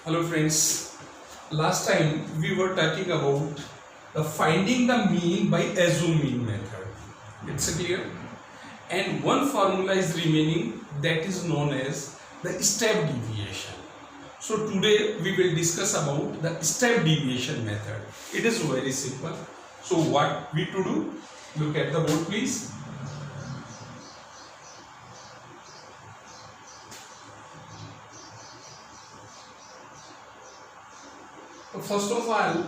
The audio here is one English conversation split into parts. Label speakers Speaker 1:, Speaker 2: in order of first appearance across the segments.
Speaker 1: Hello friends, last time we were talking about finding the mean by assume mean method. It's clear? And one formula is remaining, that is known as the step deviation. So today we will discuss about the step deviation method. It is very simple. So what we to do? Look at the board please. So first of all,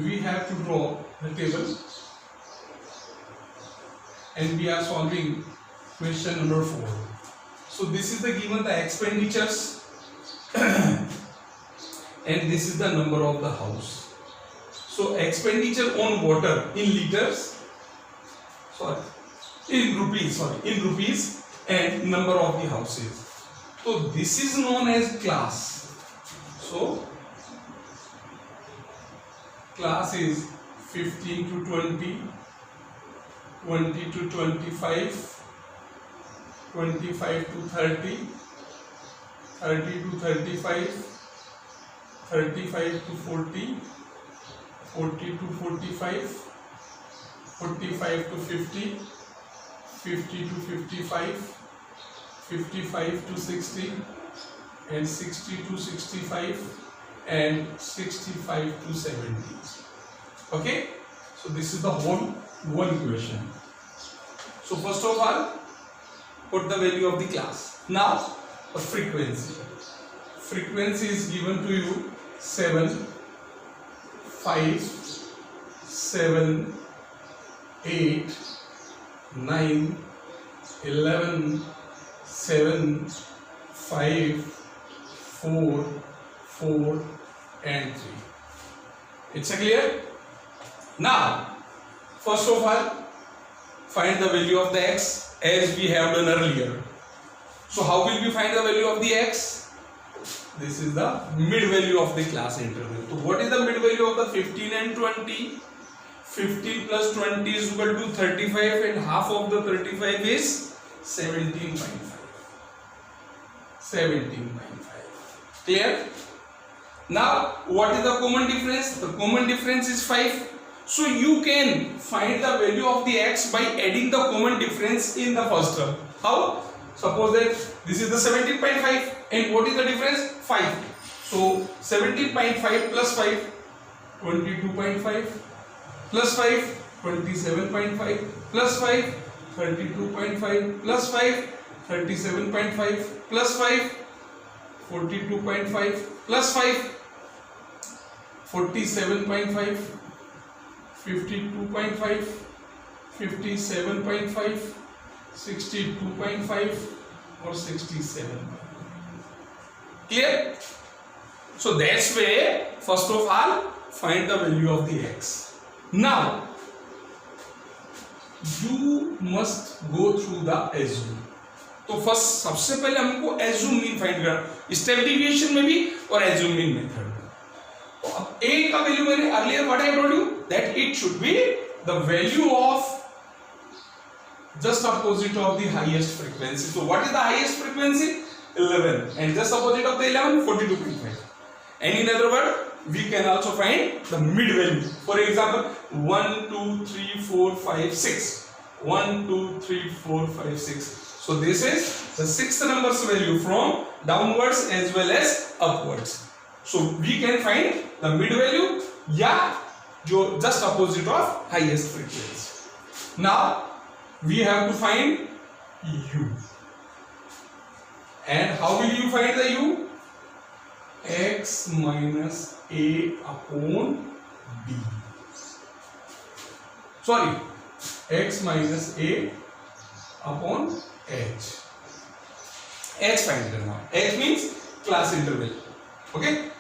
Speaker 1: we have to draw the table and we are solving question number 4. So this is the given the expenditures and this is the number of the house. So expenditure on water in liters, in rupees and number of the houses. So this is known as class. So class is 15 to 20, 20 to 25, 25 to 30, 30 to 35, 35 to 40, 40 to 45, 45 to 50, 50 to 55, 55 to 60, and 60 to 65, and 65 to 70. Okay, so this is the whole one question. So first of all, put the value of the class. Now the frequency is given to you 7, 5, 7, 8, 9, 11, 7, 5, 4, 4 and 3. It's clear? Now first of all, find the value of the x as we have done earlier. So how will we find the value of the x? This is the mid value of the class interval. So what is the mid value of the 15 and 20? 15 plus 20 is equal to 35 and half of the 35 is 17.5. 17.5. Clear? Now what is the common difference? The common difference is 5. So you can find the value of the x by adding the common difference in the first term. How? Suppose that this is the 17.5 and what is the difference? 5. So 17.5 plus 5, 22.5 plus 5, 27.5 plus 5, 32.5 plus 5, 37.5 plus 5, 42.5 plus 5, 47.5, 52.5, 57.5, 62.5 or 67. Clear? So that's way first of all find the value of the x. Now you must go through the assume. तो first सबसे पहले हमको assume mean find करना, step deviation में भी और assume mean method में. तो अब a का वैल्यू मैंने earlier what I told you that it should be the value of just opposite of the highest frequency. So what is the highest frequency? 11, and just opposite of the 11, 42.5. And in other words, we can also find the mid value. For example, 1, 2, 3, 4, 5, 6. 1, 2, 3, 4, 5, 6. So this is the sixth number's value from downwards as well as upwards. So we can find the mid value या जो just opposite of highest frequency. Now we have to find u. And how will you find the u? X minus a upon b. Sorry, x minus a upon h. H find करना. H means class interval. Okay.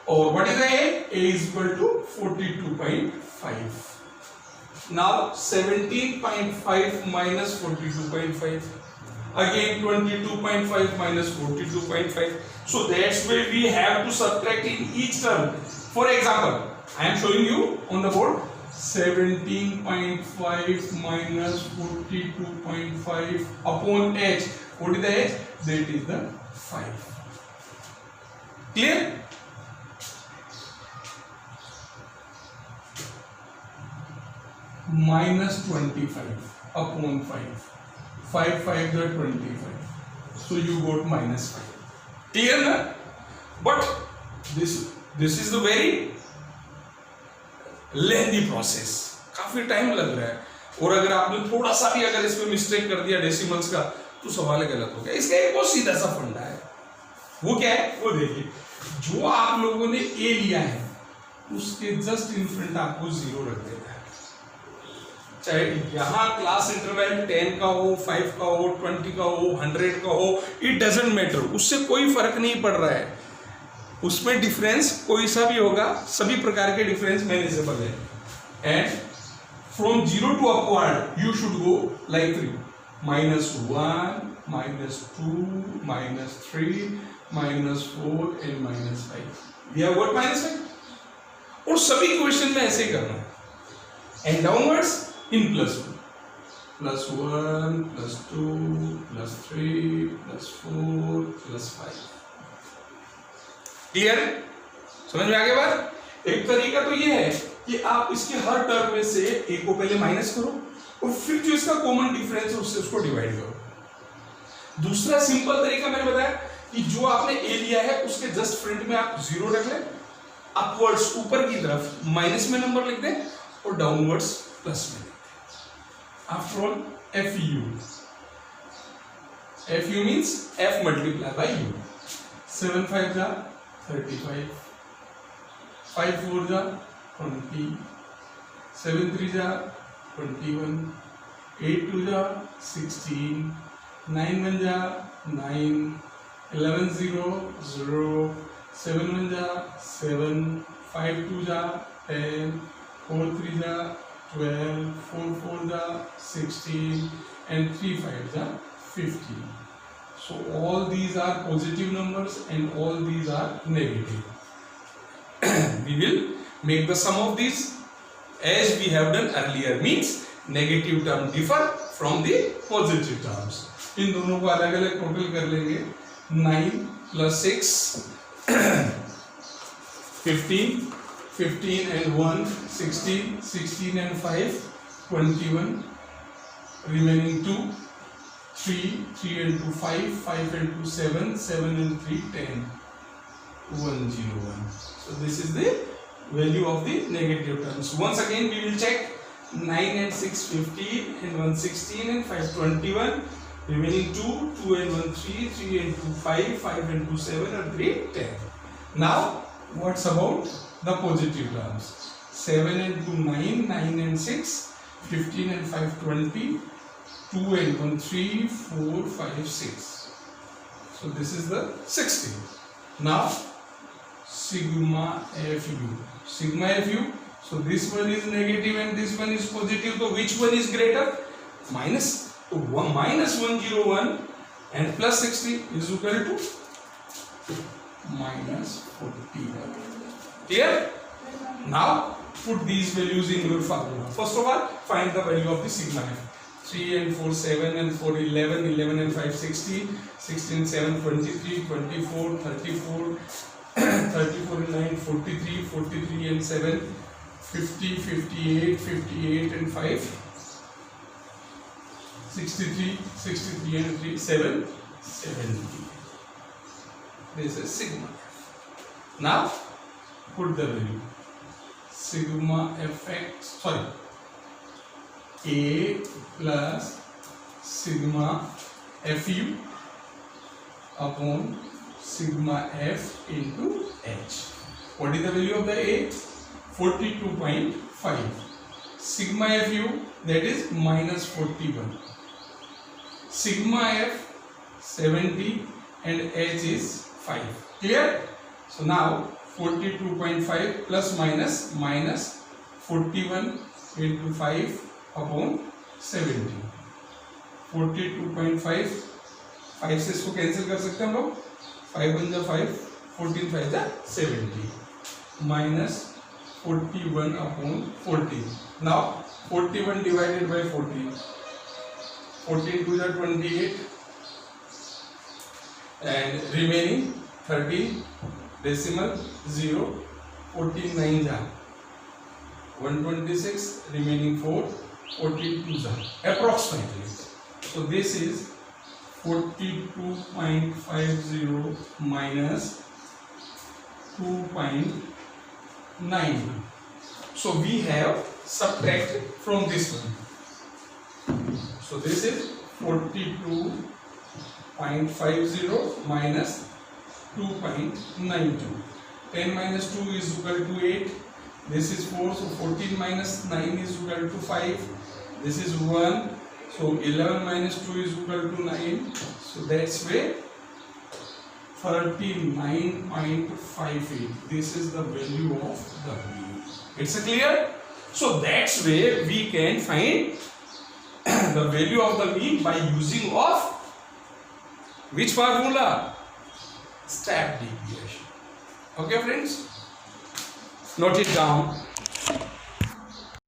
Speaker 1: Or what is the a? A is equal to 42.5. Now 17.5 minus 42.5. Again 22.5 minus 42.5. So that's why we have to subtract in each term. For example, I am showing you on the board 17.5 minus 42.5 upon h. What is the h? That is the
Speaker 2: clear?
Speaker 1: -25 upon 5. 5 5 is 25. So you got -5.
Speaker 2: Clear ना? But this is the very lengthy process, काफी time लग रहा है, और अगर आपने थोड़ा सा भी अगर इसमें मिस्टेक कर दिया डेसिमल्स का तो सवाल गलत हो गया। इसका एक बहुत सीधा सा फंडा है, वो क्या है वो देखिए। जो आप लोगों ने ए लिया है उसके जस्ट इन फ्रंट आपको 0 रख देना है, चाहे यहां क्लास इंटरवल 10 का हो, 5 का हो, 20 का हो, 100 का हो, इट डजंट मैटर, उससे कोई फर्क नहीं पड़ रहा है, उसमें डिफरेंस कोई सा भी होगा, सभी प्रकार के डिफरेंस मैनेजेबल है। And from 0 to upward you should go like 3 -1 -2 -3 -4 and -5. We have got -5, और सभी क्वेश्चन में ऐसे ही करना है। And downwards in +1 +1 +2 +3 +4 +5। क्लियर है? समझ में आ गया बात? एक तरीका तो ये है कि आप इसके हर टर्म में से एक को पहले माइनस करो और फिर जो इसका कॉमन डिफरेंस है उससे उसको डिवाइड करो। दूसरा सिंपल तरीका मैंने बताया कि जो आपने ए लिया है उसके जस्ट फ्रंट में आप 0 रख लें, अपवर्ड्स ऊपर की तरफ माइनस में नंबर लिख दें और डाउनवर्ड्स प्लस में लिख दें। After all FU means F multiplied by U। 7 5 जा 35, 5 4 जा 20, 7 3 जा 21, 8 2 जा 16, 9 1 जा 9, 11 0 0, 7 1 जा 7, 5 2 जा 10, 4 3 जा 12, 4 4 जा 16 and 3 5 जा 15. So all these are positive numbers and all these are negative. We will make the sum of these as we have done earlier, means negative term differ from the positive terms. इन दोनों को अलग अलग total कर लेंगे। 9 + 6 15, 15 and 1 16, 16 and 5 21, remaining 2 3, 3 and 2 5, 5 and 2 7, 7 and 3 10, 101. So this is the value of the negative terms. Once again we will check 9 and 6 15 and 1 16 and 5 21, remaining 2, 2 and 1 3, 3 and 2 5, 5 and 2 7 and 3 10. Now what's about the positive terms? 7 and 2 9, 9 and 6, 15 and 5 20, 2 and 1 3, 4 5 6. So this is the 16. Now sigma FU. Sigma FU. So this one is negative and this one is positive. So which one is greater? Minus. So -101 and +60 is equal to -41. Clear? Now put these values in your formula. First of all, find the value of the sigma F. 3 and 4 7 and 4 11, 11 and 5 16, 16 7 23, 24 34, 34 and 9 43, 43 and 7 50, 58, 58 and 5 63, 63 and 3 7 70. This is sigma F. Now put the value sigma Fx, sorry, A plus sigma Fu upon sigma F into H. What is the value of the A? 42.5. Sigma Fu, that is -41. Sigma F 70 and H is 5. Clear? So now 42.5 plus minus 41 into 5 upon 70. 42.5, 5 से इसको cancel कर सकते हैं हम लोग, 5 1 जा 5, 14 5 जा 70, minus 41 upon 14. Now 41 divided by 14, 14 2 जा 28, and remaining 13 decimal 0, 14 9 ja 126, remaining 4, 42 ja approximately. So this is 42.50 minus 2.9. So we have subtracted from this one. So this is 42.50 minus 2.92. 10 minus 2 is equal to 8. This is 4. So 14 minus 9 is equal to 5. This is 1. So 11 minus 2 is equal to 9. So that's why 39.58. This is the value of the mean. It's clear? So that's where we can find the value of the mean by using of which formula? Step deviation. Okay friends? Note it down.